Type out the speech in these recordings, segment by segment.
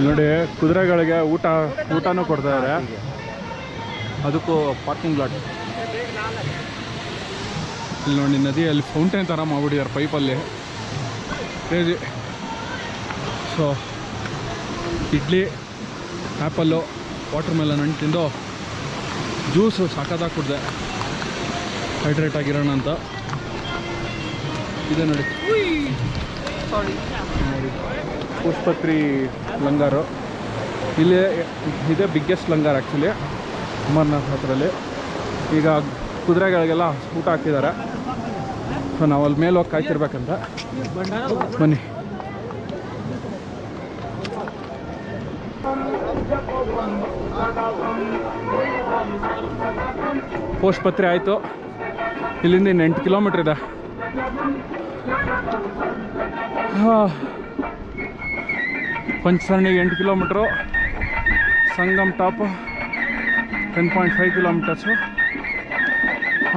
ನೋಡಿ ಕುದುರೆಗಳಿಗೆ ಊಟನೂ ಕೊಡ್ತಾಯಿದ್ದಾರೆ, ಅದಕ್ಕೂ ಪಾರ್ಕಿಂಗ್ ಲಾಟ್. ಇಲ್ಲಿ ನೋಡಿ ನದಿಯಲ್ಲಿ ಫೌಂಟೇನ್ ಥರ ಮಾಡ್ಬಿಟ್ಟಿದ್ದಾರೆ ಪೈಪಲ್ಲಿ, crazy. So idli, apple, water melon ತಿಂದು ಜ್ಯೂಸು ಸಖತ್ತಾಗಿ ಕುಡಿದೆ ಹೈಡ್ರೇಟ್ ಆಗಿರೋಣ ಅಂತ. ಇದೆ ನೋಡಿ ನೋಡಿ ಪುಷ್ಪತ್ರಿ ಲಂಗಾರು. ಇಲ್ಲಿ ಇದೇ ಬಿಗ್ಗೆಸ್ಟ್ ಲಂಗಾರ್ ಆ್ಯಕ್ಚುಲಿ ಅಮರ್ನಾಥ್ ಹತ್ರಲ್ಲಿ. ಈಗ ಕುದುರೆಗಳಿಗೆಲ್ಲ ಊಟ ಹಾಕಿದ್ದಾರೆ. ಸೊ ನಾವು ಅಲ್ಲಿ ಮೇಲೆ ಹೋಗಿ ಕಾಯ್ತಿರ್ಬೇಕಂತ. ಬನ್ನಿ. ಪೋಷ್ಪತ್ರಿ ಆಯಿತು. ಇಲ್ಲಿಂದ ಇನ್ನು 8 ಕಿಲೋಮೀಟ್ರ್ ಇದೆ. ಪಂಚಸರಣಿಗೆ 8 ಕಿಲೋಮೀಟ್ರು, ಸಂಗಮ್ ಟಾಪ್ 10.5 ಕಿಲೋಮೀಟರ್ಸು,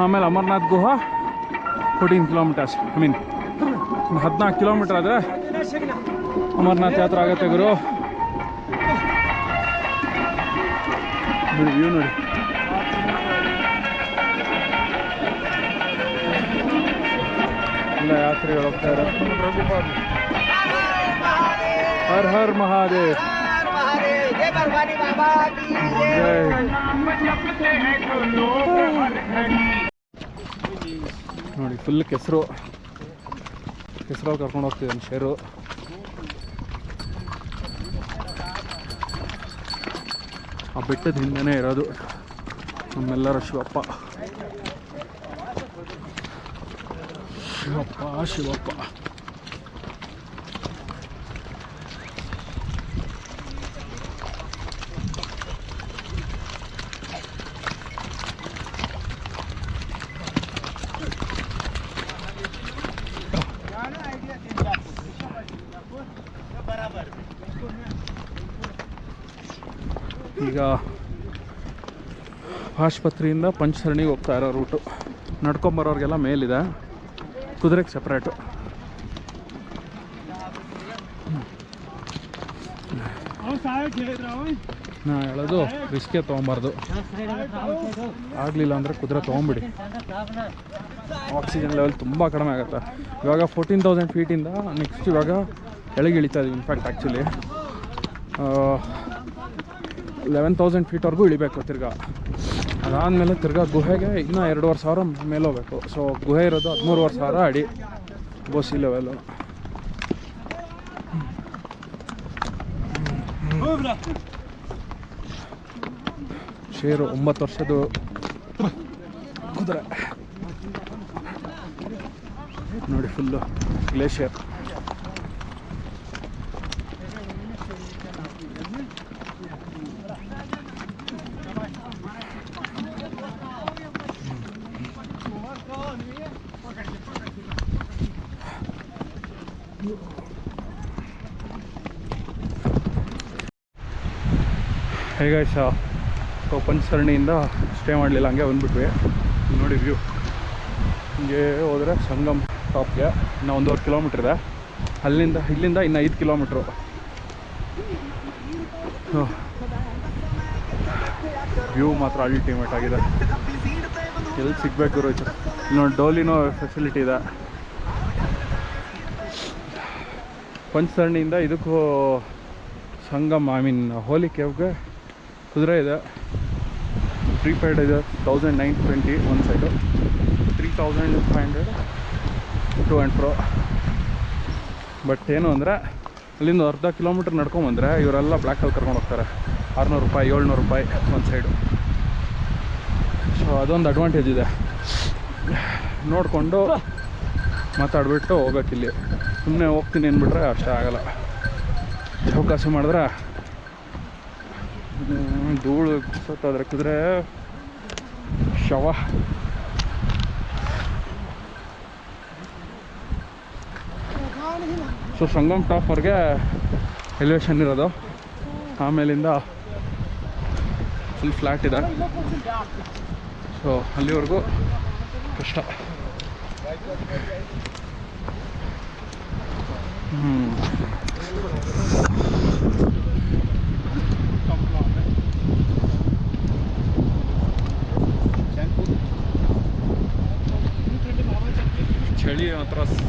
ಆಮೇಲೆ ಅಮರ್ನಾಥ್ ಗುಹಾ 14 ಕಿಲೋಮೀಟರ್ಸ್. ಐ ಮೀನ್ 14 ಕಿಲೋಮೀಟ್ರ್ ಆದರೆ ಅಮರ್ನಾಥ್ ಯಾತ್ರೆ ಆಗುತ್ತೆ ಗುರು. ನೋಡಿ ವ್ಯೂ ನೋಡಿ. ಎಲ್ಲ ಯಾತ್ರೆಗಳು ಹೋಗ್ತಾ ಇದ್ದಾರೆ. ಹರ್ ಹರ್ ಮಹಾದೇವ್. ನೋಡಿ ಫುಲ್ ಕೆಸರು ಕರ್ಕೊಂಡು ಹೋಗ್ತಿದ್ದಾನೆ ಶೇರು. ಆ ಬೆಟ್ಟದ ಹಿಂದೆನೇ ಇರೋದು ನಮ್ಮೆಲ್ಲರ ಶಿವಪ್ಪ. ಶಿವಪ್ಪ ಈಗ ಆಸ್ಪತ್ರೆಯಿಂದ ಪಂಚಸರಣಿಗೆ ಹೋಗ್ತಾ ಇರೋ ರೂಟು. ನಡ್ಕೊಂಬರೋರಿಗೆಲ್ಲ ಮೇಲಿದೆ, ಕುದುರೆಗೆ ಸಪ್ರೇಟು. ನಾ ಹೇಳೋದು ರಿಸ್ಕೇ ತೊಗೊಬಾರ್ದು. ಆಗಲಿಲ್ಲ ಅಂದರೆ ಕುದುರೆ ತೊಗೊಂಬಿಡಿ. ಆಕ್ಸಿಜನ್ ಲೆವೆಲ್ ತುಂಬ ಕಡಿಮೆ ಆಗುತ್ತೆ. ಇವಾಗ 14,000 ಫೀಟಿಂದ ನೆಕ್ಸ್ಟ್ ಇವಾಗ ಕೆಳಗೆ ಇಳಿತಾ ಇದೀವಿ. ಇನ್ಫ್ಯಾಕ್ಟ್ ಆ್ಯಕ್ಚುಲಿ 11,000 ಫೀಟ್ವರೆಗೂ ಇಳಿಬೇಕು ತಿರ್ಗಾ. ಅದಾದಮೇಲೆ ತಿರ್ಗಾ ಗುಹೆಗೆ ಇನ್ನೂ 2,500 ಮೇಲೆ ಹೋಗ್ಬೇಕು. ಸೊ ಗುಹೆ ಇರೋದು 13,500 ಅಡಿ ಬೋಸಿ ಲೆವೆಲು. ಶೇರು 9 ವರ್ಷದ ಕುದುರೆ ನೋಡಿ, ಫುಲ್ಲು ಗ್ಲೇಷಿಯರ್. ಹೇಗೆ ಸೊ ಪಂಚಸರಣಿಯಿಂದ ಸ್ಟೇ ಮಾಡಲಿಲ್ಲ, ಹಂಗೆ ಬಂದ್ಬಿಟ್ವಿ. ನೋಡಿ ವ್ಯೂ ಹಿಂಗೆ ಹೋದರೆ ಸಂಗಮ್ ಟಾಪ್ಗೆ ಇನ್ನೂ 1.5 ಕಿಲೋಮೀಟ್ರ್ ಇದೆ. ಇಲ್ಲಿಂದ ಇನ್ನು 5 ಕಿಲೋಮೀಟ್ರು. ವ್ಯೂ ಮಾತ್ರ ಅಲ್ಟಿಮೇಟ್ ಆಗಿದೆ. ಎಲ್ಲಿ ಸಿಗಬೇಕು ರೋಚ್. ಇಲ್ಲಿ ನೋಡಿ ಡೋಲಿನೋ ಫೆಸಿಲಿಟಿ ಇದೆ. ಪಂಚಸರಣಿಯಿಂದ ಇದಕ್ಕೂ ಸಂಗಮ್ ಐ ಮೀನ್ ಹೋಲಿ ಕೇವ್ಗೆ ಕುದುರೆ ಇದೆ. ಪ್ರೀಪೇಯ್ಡ್ ಇದೆ 1,920 ಒಂದು side, 3,500 to and fro. But ಏನು ಅಂದರೆ ಅಲ್ಲಿಂದ ಅರ್ಧ ಕಿಲೋಮೀಟ್ರ್ ನಡ್ಕೊಂಬಂದರೆ ಇವರೆಲ್ಲ ಬ್ಲ್ಯಾಕಲ್ಲಿ ಕರ್ಕೊಂಡು ಹೋಗ್ತಾರೆ. 600 ರೂಪಾಯಿ 700 ರೂಪಾಯಿ ಒಂದು ಸೈಡು. ಸೊ ಅದೊಂದು ಅಡ್ವಾಂಟೇಜ್ ಇದೆ. ನೋಡಿಕೊಂಡು ಮಾತಾಡಿಬಿಟ್ಟು ಹೋಗ್ಬೇಕಿಲ್ಲಿ. ಸುಮ್ಮನೆ ಹೋಗ್ತೀನಿ ಅಂದ್ಬಿಟ್ರೆ ಅಷ್ಟೇ ಆಗಲ್ಲ. ಚೌಕಾಸಿ ಮಾಡಿದ್ರೆ ಧೂಳು ಸತ್ತಾದ್ರೆ ಕುದುರೆ ಶವ. ಸೊ ಸಂಗಮ್ ಟಾಪ್ವರೆಗೆ ಎಲಿವೇಶನ್ ಇರೋದು, ಆಮೇಲಿಂದ ಫುಲ್ ಫ್ಲ್ಯಾಟ್ ಇದೆ. ಸೊ ಅಲ್ಲಿವರೆಗೂ ಕಷ್ಟ.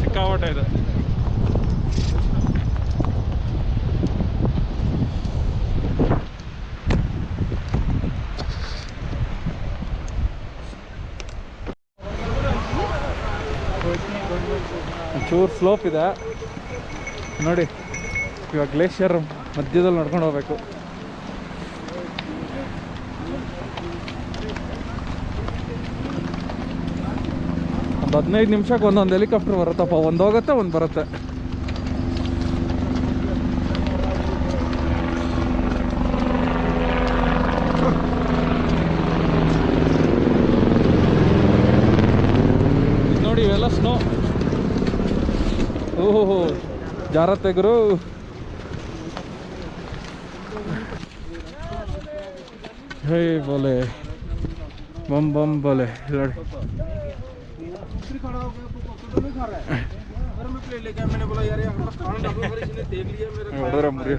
ಸಿಕ್ಕಾಪಟ್ಟೆ ಇದೆ. ಒಂಚೂರು ಸ್ಲೋಪ್ ಇದೆ ನೋಡಿ. ಇವಾಗ ಗ್ಲೇಷಿಯರ್ ಮಧ್ಯದಲ್ಲಿ ನಡ್ಕೊಂಡು ಹೋಗ್ಬೇಕು. ಒಂದು 15 ನಿಮಿಷಕ್ಕೆ ಒಂದೊಂದು ಹೆಲಿಕಾಪ್ಟರ್ ಬರುತ್ತಪ್ಪ. ಒಂದು ಹೋಗುತ್ತೆ, ಒಂದು ಬರುತ್ತೆ. ನೋಡಿ ಇವೆಲ್ಲ ಸ್ನೋ. ಓಹೋ ಜಾರತ್ತೆ ಗುರು. ಹೇ ಬೋಲೆ ಬಮ್ ಬಮ್ ಬೋಲೆ. ನೋಡಿ ಹೊಡೆದ್ರೆ ಮುರಿ.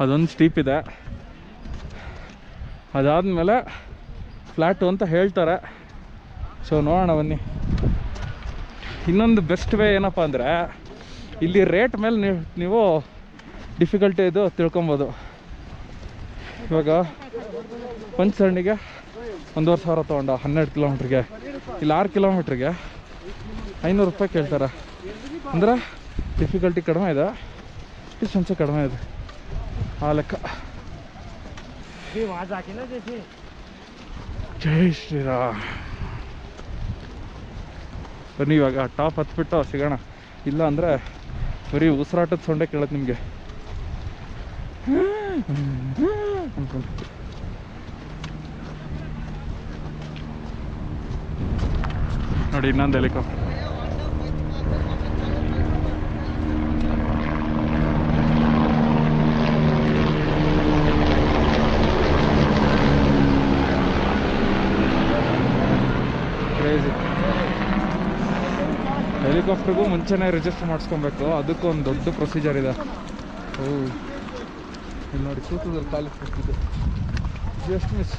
ಅದೊಂದು ಸ್ಟೀಪ್ ಇದೆ. ಅದಾದಮೇಲೆ ಫ್ಲ್ಯಾಟು ಅಂತ ಹೇಳ್ತಾರೆ. ಸೊ ನೋಡೋಣ ಬನ್ನಿ. ಇನ್ನೊಂದು ಬೆಸ್ಟ್ ವೇ ಏನಪ್ಪ ಅಂದರೆ ಇಲ್ಲಿ ರೇಟ್ ಮೇಲೆ ನೀವು ಡಿಫಿಕಲ್ಟಿ ಇದು ತಿಳ್ಕೊಬೋದು. ಇವಾಗ ಪಂಚಸರಣಿಗೆ 1,500 ತೊಗೊಂಡ 12 ಕಿಲೋಮೀಟ್ರಿಗೆ. ಇಲ್ಲಿ 6 ಕಿಲೋಮೀಟ್ರಿಗೆ 500 ರೂಪಾಯಿ ಕೇಳ್ತಾರೆ. ಅಂದರೆ ಡಿಫಿಕಲ್ಟಿ ಕಡಿಮೆ ಇದೆ, ಡಿಸ್ಟೆನ್ಸು ಕಡಿಮೆ ಇದೆ. ಆ ಲೆಕ್ಕ. ಜೈ ಶ್ರೀರಾಮ್. ಬನ್ನಿ ಇವಾಗ ಟಾಪ್ ಹತ್ಬಿಟ್ಟು ಸಿಗೋಣ. ಇಲ್ಲ ಅಂದರೆ ಬರೀ ಉಸಿರಾಟದ ಸೊಂಡೆ ಕೇಳತ್ತೆ ನಿಮಗೆ. ನೋಡಿ ಇನ್ನೊಂದು ಹೆಲಿಕಾಪ್ಟರ್. ಹೆಲಿಕಾಪ್ಟರ್ಗೂ ಮುಂಚೆನೇ ರಿಜಿಸ್ಟರ್ ಮಾಡಿಸ್ಕೊಬೇಕು. ಅದಕ್ಕೂ ಒಂದು ದೊಡ್ಡ ಪ್ರೊಸೀಜರ್ ಇದೆ. ಓ ಇಲ್ಲಿ ನೋಡಿ ಸೂತದಲ್ಲಿ ಕಾಲಿಗೆ ಹೋಗ್ತಿದ್ದೆ. Just miss.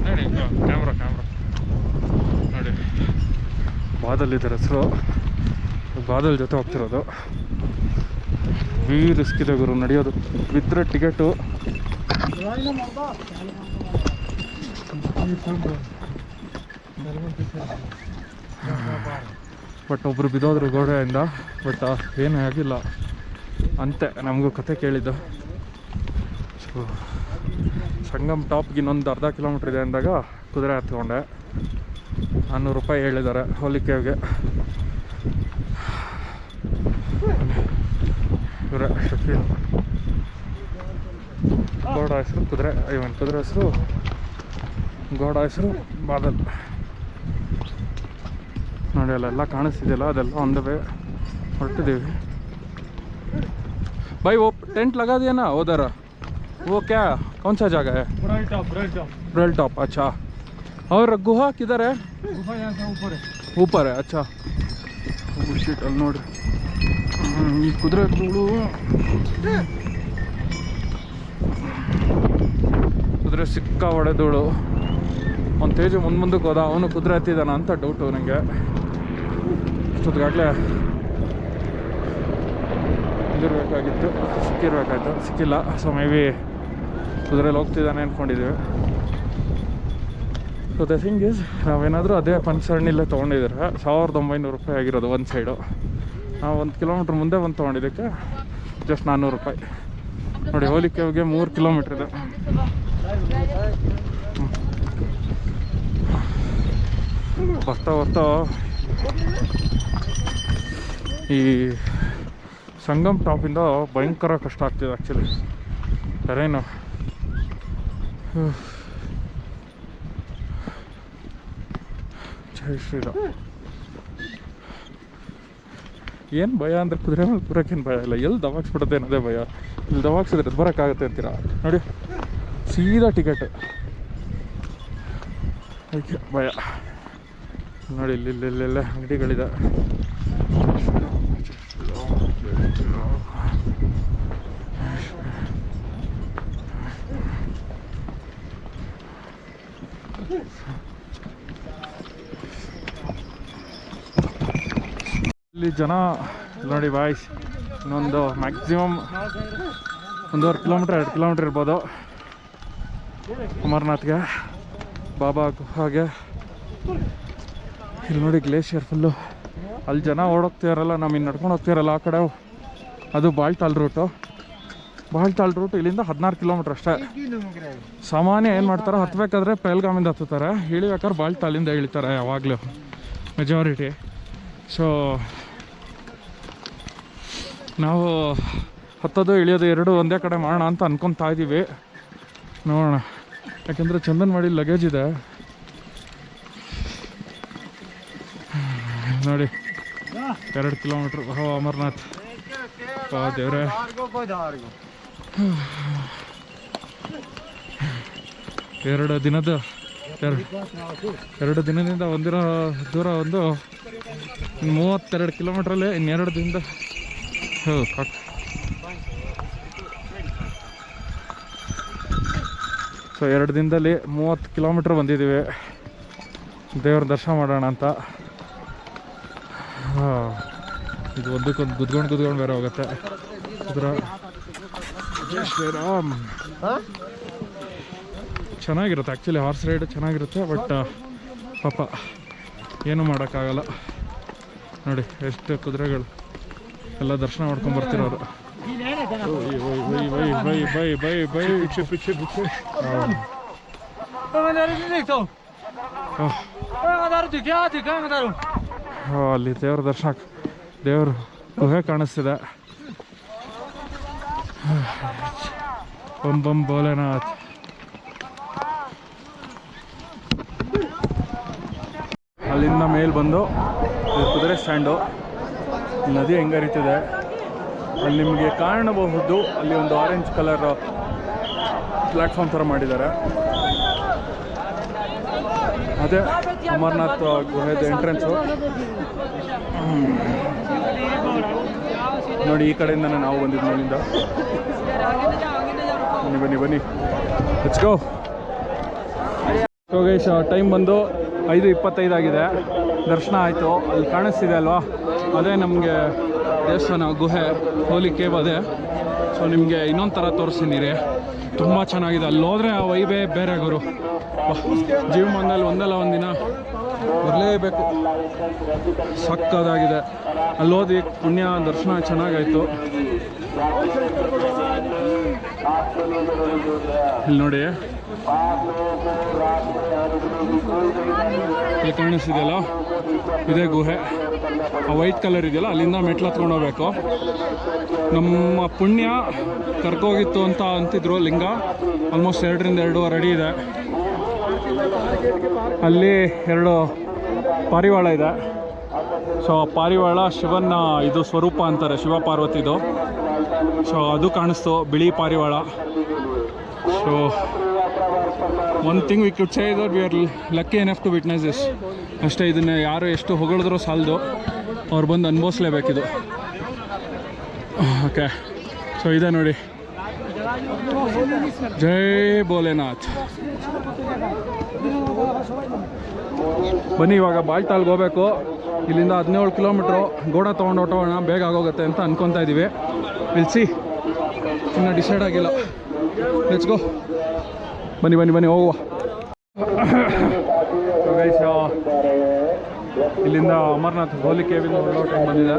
ನೋಡಿ ಕ್ಯಾಮ್ರಾ ನೋಡಿ ಬಾದಲ್ ಇದ್ದಾರೆ ಹೆಸರು. ಬಾದಲ್ ಜೊತೆ ಹೋಗ್ತಿರೋದು. ರಿಸ್ಕ್ ಇದೆ ಗುರು ನಡೆಯೋದು. ಬಿದ್ದರೆ ಟಿಕೆಟು. ಬಟ್ ಒಬ್ಬರು ಬಿದ್ದೋದ್ರು ಗೋಡೆಯಿಂದ. ಬಟ್ ಏನೂ ಆಗಿಲ್ಲ ಅಂತೆ. ನಮಗೂ ಕತೆ ಕೇಳಿದ್ದು. ಸೊ ಸಂಗಮ್ ಟಾಪ್ಗೆ ಇನ್ನೊಂದು ಅರ್ಧ ಕಿಲೋಮೀಟ್ರ್ ಇದೆ ಅಂದಾಗ ಕುದುರೆ ಹತ್ಕೊಂಡೆ. 400 ರೂಪಾಯಿ ಹೇಳಿದ್ದಾರೆ ಹೋಲಿಕೆಗೆ. ಇವರೇ ಶಕೀಲ್. ಗೋಡ ಹೆಸರು ಕುದುರೆ. ಕುದುರೆ ಹೆಸರು ಗೋಡ ಹೆಸರು ಬಾದಲ್. ನೋಡಿ ಅಲ್ಲೆಲ್ಲ ಕಾಣಿಸ್ತಿದೆಯಲ್ಲ, ಅದೆಲ್ಲ ಒಂದು ವೇ ಹೊರಟಿದ್ದೀವಿ. भाई वो टेंट लगा दिया ना उधर, वो क्या कौन सा जगह है? Braille top. अच्छा, और गुहा किधर है? गुहा यहाँ से ऊपर है। ऊपर है, अच्छा। शिट ಅಲ್ಲಿ ನೋಡಿ ಈ ಕುದುರೆಗಳು. ಕುದುರೆ ಸಿಕ್ಕ ಹೊಡೆದೋಳು. ಅವ್ನು ತೇಜು ಮುಂದಕ್ಕೆ ಹೋದ. ಅವನು ಕುದುರೆ ಹತ್ತಿದ್ದಾನ ಅಂತ ಡೌಟು ನನಗೆ. ಅಷ್ಟೊತ್ತಿಗಾಗಲೇ ಇದಿರಬೇಕಾಗಿತ್ತು, ಸಿಕ್ಕಿರ್ಬೇಕಾಯ್ತು. ಸಿಕ್ಕಿಲ್ಲ. ಸೊ ಮೇ ಬಿ ಕುದುರೆಲಿ ಹೋಗ್ತಿದ್ದಾನೆ ಅಂದ್ಕೊಂಡಿದ್ದೀವಿ. ಸೊ ದ ಥಿಂಗ್ ಈಸ್ ನಾವೇನಾದರೂ ಅದೇ ಪಂಚಸರಣಿಲೇ ತೊಗೊಂಡಿದ್ರೆ 1900 ರೂಪಾಯಿ ಆಗಿರೋದು ಒಂದು ಸೈಡು. ನಾವು 1 ಕಿಲೋಮೀಟ್ರ್ ಮುಂದೆ ಬಂದು ತೊಗೊಂಡಿದ್ದಕ್ಕೆ ಜಸ್ಟ್ 400 ರೂಪಾಯಿ. ನೋಡಿ ಹೋಲಿಕೆಗೆ 3 ಕಿಲೋಮೀಟ್ರ್ ಇದೆ. ಬರ್ತಾ ಬರ್ತಾ ಈ ಸಂಗಮ್ ಟಾಪಿಂದ ಭಯಂಕರ ಕಷ್ಟ ಆಗ್ತಿದೆ ಆ್ಯಕ್ಚುಲಿ. ಟೆರೈನು ಜೈ ಶ್ರೀರಾಮ್. ಏನು ಭಯ ಅಂದರೆ ಕುದುರೆ ಮೇಲೆ ಕೂರಕ್ಕೇನು ಭಯ ಇಲ್ಲ, ಎಲ್ಲಿ ದವಾಕ್ಸ್ಬಿಡುತ್ತೆ ಅನ್ನೋದೇ ಭಯ. ಇಲ್ಲಿ ದವಾಕ್ಸಿದ್ರೆ ಬರೋಕ್ಕಾಗತ್ತೆ ಅಂತೀರಾ ನೋಡಿ, ಸೀದಾ ಟಿಕೆಟ್, ಅದಕ್ಕೆ ಭಯ. ನೋಡಿ ಇಲ್ಲೆಲ್ಲ ಅಂಗಡಿಗಳಿದೆ. ಇಲ್ಲಿ ಜನ ನೋಡಿ ಬಾಯ್ಸ್, ಇನ್ನೊಂದು ಮ್ಯಾಕ್ಸಿಮಮ್ 1.5 ಕಿಲೋಮೀಟ್ರ್ 2 ಕಿಲೋಮೀಟ್ರ್ ಇರ್ಬೋದು ಅಮರ್ನಾಥ್ಗೆ, ಬಾಬಾ ಗುಹಾಗೆ. ಇಲ್ಲಿ ನೋಡಿ ಗ್ಲೇಷಿಯರ್ ಫುಲ್ಲು. ಅಲ್ಲಿ ಜನ ಓಡೋಗ್ತಿರಲ್ಲ, ನಾವು ಇನ್ನು ನಡ್ಕೊಂಡು ಹೋಗ್ತಿರಲ್ಲ ಆ ಕಡೆ, ಅದು ಬಾಳ್ತಾಲ್ ರೂಟು. ಬಾಳ್ತಾಲ್ ರೂಟ್ ಇಲ್ಲಿಂದ 16 ಕಿಲೋಮೀಟ್ರ್ ಅಷ್ಟೇ. ಸಾಮಾನ್ಯ ಏನು ಮಾಡ್ತಾರೆ, ಹತ್ತಬೇಕಾದ್ರೆ ಪೆಹಲ್ಗಾಮಿಂದ ಹತ್ತುತ್ತಾರೆ, ಇಳಿಬೇಕಾದ್ರೆ ಬಾಳ್ತಾಲಿಂದ ಇಳಿತಾರೆ ಯಾವಾಗಲೂ ಮೆಜಾರಿಟಿ. ಸೊ ನಾವು ಹತ್ತೋದು ಇಳಿಯೋದು ಎರಡು ಒಂದೇ ಕಡೆ ಮಾಡೋಣ ಅಂತ ಅನ್ಕೊತಾ ಇದ್ದೀವಿ, ನೋಡೋಣ. ಯಾಕೆಂದರೆ ಚಂದನ್ವಾಡಿ ಲಗೇಜ್ ಇದೆ ನೋಡಿ, 2 ಕಿಲೋಮೀಟ್ರ್. ಅಮರ್ನಾಥ್ ದೇವ್ರೆ, ಎರಡು ದಿನದಿಂದ ಒಂದಿರೋ ದೂರ, ಒಂದು 32 ಕಿಲೋಮೀಟ್ರಲ್ಲಿ ಇನ್ನೆರಡು ದಿನದ ಸೊ 2 ದಿನದಲ್ಲಿ 30 ಕಿಲೋಮೀಟ್ರ್ ಬಂದಿದ್ದೀವಿ ದೇವ್ರ ದರ್ಶನ ಮಾಡೋಣ ಅಂತ. ಇದು ಒಂದಕ್ಕೊಂದು ಗುದ್ಕೊಂಡು ಬೇರೆ ಹೋಗುತ್ತೆ. ಶ್ರೀರಾಮ್ ಚೆನ್ನಾಗಿರುತ್ತೆ ಆ್ಯಕ್ಚುಲಿ, ಹಾರ್ಸ್ ರೈಡ್ ಚೆನ್ನಾಗಿರುತ್ತೆ. ಬಟ್ ಪಾಪ ಏನೂ ಮಾಡೋಕ್ಕಾಗಲ್ಲ. ನೋಡಿ ಎಷ್ಟು ಕುದುರೆಗಳು ಎಲ್ಲ ದರ್ಶನ ಮಾಡ್ಕೊಂಡು ಬರ್ತಿರೋರು. ಅಲ್ಲಿ ದೇವ್ರ ದರ್ಶನ, ದೇವ್ರ ಗುಹೆ ಕಾಣಿಸ್ತಿದೆ. ಬಂ ಬಂ ಭೋಲೆನಾಥ್. ಅಲ್ಲಿಂದ ಮೇಲೆ ಬಂದು ಕುದುರೆ ಸ್ಟ್ಯಾಂಡು, ನದಿ ಹೆಂಗೆ ಹರಿತಿದೆ ಅಲ್ಲಿ ನಿಮಗೆ ಕಾಣಬಹುದು. ಅಲ್ಲಿ ಒಂದು ಆರೆಂಜ್ ಕಲರ್ ಪ್ಲ್ಯಾಟ್ಫಾರ್ಮ್ ಥರ ಮಾಡಿದ್ದಾರೆ, ಅದೇ ಅಮರ್ನಾಥ್ ಗುಹೆದು ಎಂಟ್ರೆನ್ಸು. ನೋಡಿ ಈ ಕಡೆಯಿಂದನೇ ನಾವು ಬಂದಿದ್ದು, ಮೇಲಿಂದ. ಬನ್ನಿ let's go. So guys, time ಬಂದು 5:25 ಆಗಿದೆ. ದರ್ಶನ ಆಯಿತು. ಅಲ್ಲಿ ಕಾಣಿಸ್ತಿದೆ ಅಲ್ವಾ, ಅದೇ ನಮಗೆ ದೇವಸ್ಥಾನ ಗುಹೆ, ಹೋಲಿ ಕೇವ್ ಅದೇ. ಸೊ ನಿಮಗೆ ಇನ್ನೊಂದು ಥರ ತೋರಿಸ್ತೀನಿ ರೀ, ತುಂಬ ಚೆನ್ನಾಗಿದೆ. ಅಲ್ಲಿ ಹೋದರೆ ಆ ವೈಬೇ ಬೇರೆ ಗುರು. ಜೀವಮಾನದಲ್ಲಿ ಒಂದಲ್ಲ ಒಂದಿನ ಬರಲೇಬೇಕು, ಸಕ್ಕದಾಗಿದೆ. ಅಲ್ಲಿ ಓದಿ ಪುಣ್ಯ ದರ್ಶನ ಚೆನ್ನಾಗಾಯಿತು. ಇಲ್ಲಿ ನೋಡಿ, ಇಲ್ಲಿ ಕಾಣಿಸ್ತಿದೆಯಲ್ಲ ಇದೇ ಗುಹೆ. ಆ ವೈಟ್ ಕಲರ್ ಇದೆಯಲ್ಲ, ಅಲ್ಲಿಂದ ಮೆಟ್ಲು ಹತ್ಕೊಂಡು ಹೋಗ್ಬೇಕು. ನಮ್ಮ ಪುಣ್ಯ ಕರ್ಕೋಗಿತ್ತು ಅಂತ ಅಂತಿದ್ರು. ಲಿಂಗ ಆಲ್ಮೋಸ್ಟ್ 2 ರಿಂದ 2.5 ಅಡಿ ಇದೆ. ಅಲ್ಲಿ 2 ಪಾರಿವಾಳ ಇದೆ. ಸೊ ಪಾರಿವಾಳ ಶಿವನ ಇದು ಸ್ವರೂಪ ಅಂತಾರೆ, ಶಿವ ಪಾರ್ವತಿದು. ಸೊ ಅದು ಕಾಣಿಸ್ತು, ಬಿಳಿ ಪಾರಿವಾಳ. So one thing we could say that we are lucky enough to witness this ಅಷ್ಟೇ. ಇದನ್ನು ಯಾರು ಎಷ್ಟು ಹೊಗಳಿದ್ರೂ ಸಾಲದು, ಅವ್ರು ಬಂದು ಅನುಭವಿಸ್ಲೇಬೇಕಿದು. ಓಕೆ, ಸೊ ಇದೆ ನೋಡಿ, ಜೈ ಭೋಲೆನಾಥ್. ಬನ್ನಿ ಇವಾಗ ಬಾಳ್ತಾಲ್ಗೆ ಹೋಗ್ಬೇಕು. ಇಲ್ಲಿಂದ 17 ಕಿಲೋಮೀಟ್ರು. ಗೋಡ ತೊಗೊಂಡು ಹೊಟ್ಟೋಗೋಣ, ಬೇಗ ಆಗೋಗುತ್ತೆ ಅಂತ ಅನ್ಕೊತಾ ಇದ್ದೀವಿ. ವಿಲ್ ಸಿ, ಇನ್ನೂ ಡಿಸೈಡ್ ಆಗಿಲ್ಲ. Let's go. ಬನ್ನಿ ಹೋಗುವ. ಗೈಸ್, ಇಲ್ಲಿಂದ ಅಮರ್ನಾಥ್ ಹೋಲಿ ಕೇವಿಂದ ಹೊರಡೋ ಟೈಮ್ ಬಂದಿದೆ.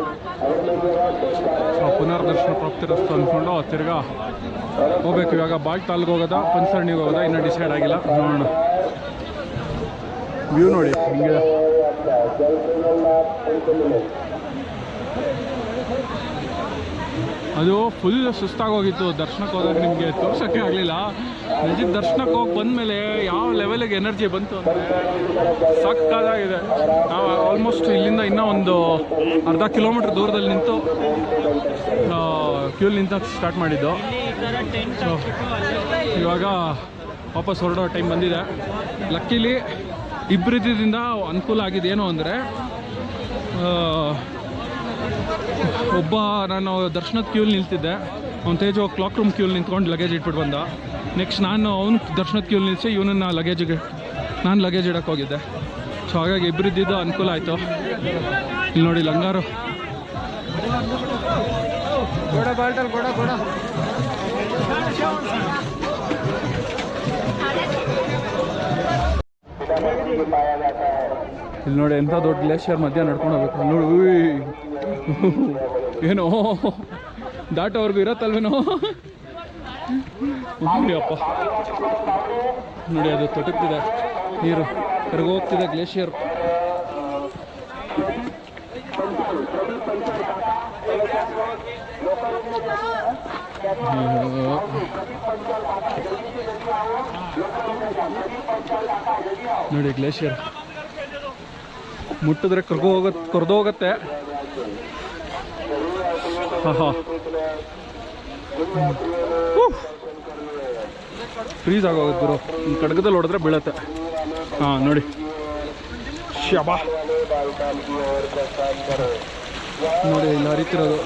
ಪುನರ್ದರ್ಶನ ಪ್ರಾಪ್ತಿರಸ್ತು ಅಂದ್ಕೊಂಡು ತಿರ್ಗಾ ಹೋಗ್ಬೇಕು. ಇವಾಗ ಬಾಳ್ತಾಲ್ಗೆ ಹೋಗೋದಾ ಪಂಚಸರಣಿಗೆ ಹೋಗೋದಾ ಇನ್ನೂ ಡಿಸೈಡ್ ಆಗಿಲ್ಲ, ನೋಡೋಣ. ವ್ಯೂ ನೋಡಿ ಹಿಂಗೆ. ಅದು ಫುಲ್ ಸುಸ್ತಾಗೋಗಿತ್ತು ದರ್ಶನಕ್ಕೆ ಹೋದಾಗ, ನಿಮಗೆ ತೋರ್ಸೋಕ್ಕೆ ಆಗಲಿಲ್ಲ. ನಿಜಕ್ಕೆ ದರ್ಶನಕ್ಕೆ ಹೋಗಿ ಬಂದಮೇಲೆ ಯಾವ ಲೆವೆಲಿಗೆ ಎನರ್ಜಿ ಬಂತು ಅಂದರೆ ಸಕ್ಕತ್ತಾಗಿದೆ. ನಾವು ಆಲ್ಮೋಸ್ಟ್ ಇಲ್ಲಿಂದ ಇನ್ನೂ ಒಂದು ಅರ್ಧ ಕಿಲೋಮೀಟ್ರ್ ದೂರದಲ್ಲಿ ನಿಂತು ಕ್ಯೂಲ್ ನಿಂತ ಸ್ಟಾರ್ಟ್ ಮಾಡಿದ್ದು. ಸೊ ಇವಾಗ ವಾಪಸ್ ಹೊರಡೋ ಟೈಮ್ ಬಂದಿದೆ. ಲಕ್ಕಿಲಿ ಇಬ್ಬರಿದ್ದರಿಂದ ಅನುಕೂಲ ಆಗಿದೆ. ಏನು ಅಂದರೆ ಒಬ್ಬ ನಾನು ದರ್ಶನದ ಕ್ಯೂಲ್ ನಿಲ್ತಿದ್ದೆ, ಅವ್ನು ತೇಜು ಕ್ಲಾಕ್ ರೂಮ್ ಕ್ಯೂಲ್ ನಿಂತ್ಕೊಂಡು ಲಗೇಜ್ ಇಟ್ಬಿಟ್ಟು ಬಂದ. ನೆಕ್ಸ್ಟ್ ನಾನು ಅವನು ದರ್ಶನದ ಕ್ಯೂಲ್ ನಿಲ್ಲಿಸಿ ಇವನನ್ನು ನಾನು ಲಗೇಜ್ ಇಡಕ್ಕೆ ಹೋಗಿದ್ದೆ. ಸೊ ಹಾಗಾಗಿ ಇಬ್ಬರಿದ್ದಿದ್ದು ಅನುಕೂಲ ಆಯಿತು. ಇಲ್ಲಿ ನೋಡಿ ಲಂಗಾರು ಇಲ್ಲಿ ನೋಡಿ ಎಂಥ ದೊಡ್ಡ ಗ್ಲೇಷಿಯರ್ ಮಧ್ಯ ನಡ್ಕೊಂಡು ಹೋಗ್ಬೇಕು. ನೋಡಿ ಏನೋ ದಾಟೋವರೆಗೂ ಇರತ್ತಲ್ವೇನೋ. ಅಪ್ಪ ನೋಡಿ ಅದು ತೊಟಕ್ತಿದೆ, ನೀರು ಕರಗೋಗ್ತಿದೆ ಗ್ಲೇಷಿಯರ್. ನೋಡಿ ಗ್ಲೇಷಿಯರ್ ಮುಟ್ಟಿದ್ರೆ ಕರ್ದೋಗತ್ತೆ. ಹಾಂ ಫ್ರೀಸ್ ಆಗೋಗುತ್ತೆ ಗುರು, ಕಡ್ಗದಲ್ಲಿ ಹೊಡೆದ್ರೆ ಬೀಳತ್ತೆ. ಹಾಂ ನೋಡಿ ಶಬಾ ನೋಡಿ ಇಲ್ಲಿ ಹರಿತಿರೋದು.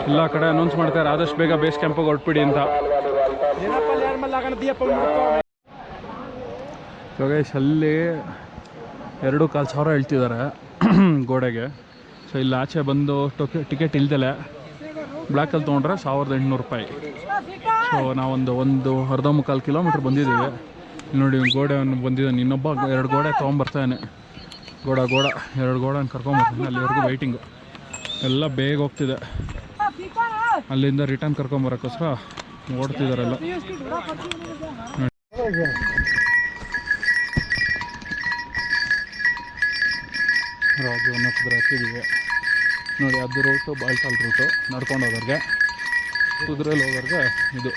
ಎಲ್ಲ ಕಡೆ ಅನೌನ್ಸ್ ಮಾಡ್ತಾರೆ ಆದಷ್ಟು ಬೇಗ ಬೇಸ್ ಕ್ಯಾಂಪಿಗೆ ಹೊರಟ್ಬಿಡಿ ಅಂತ. ಯೋಗೇಶ್ ಅಲ್ಲಿ 2,500 ಹೇಳ್ತಿದ್ದಾರೆ ಗೋಡೆಗೆ. ಸೊ ಇಲ್ಲಿ ಆಚೆ ಬಂದು ಟಿಕೆಟ್ ಇಲ್ದಲೆ ಬ್ಲ್ಯಾಕಲ್ಲಿ ತೊಗೊಂಡ್ರೆ 1,800 ರೂಪಾಯಿ. ಸೊ ನಾವೊಂದು ಅರ್ಧ ಮುಕ್ಕಾಲು ಕಿಲೋಮೀಟ್ರ್ ಬಂದಿದ್ದೀವಿ. ನೋಡಿ ಗೋಡೆಯನ್ನು ಬಂದಿದ್ದಾನೆ, ಇನ್ನೊಬ್ಬ 2 ಗೋಡೆ ತೊಗೊಂಬರ್ತಾನೆ. ಗೋಡ 2 ಗೋಡೆನ ಕರ್ಕೊಂಬರ್ತಾನೆ. ಅಲ್ಲಿವರೆಗೂ ವೆಯ್ಟಿಂಗು. ಎಲ್ಲ ಬೇಗ ಹೋಗ್ತಿದೆ. ಅಲ್ಲಿಂದ ರಿಟರ್ನ್ ಕರ್ಕೊಂಬರೋಕ್ಕೋಸ್ಕರ ಓಡ್ತಿದ್ದಾರೆಲ್ಲ. ರಾಜವನ್ನ ಕುದುರೆ ಹತ್ತಿದ್ದೀವಿ ನೋಡಿ. ಅದು ರೂಟು ಬಾಲ್ಟಾಲ್ ರೂಟು ನಡ್ಕೊಂಡು ಹೋಗೋರಿಗೆ, ಕುದುರೆಲಿ ಹೋಗೋರಿಗೆ ಇದು.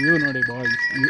ಇವು ನೋಡಿ ಬಾಯ್ಸ್, ಇವು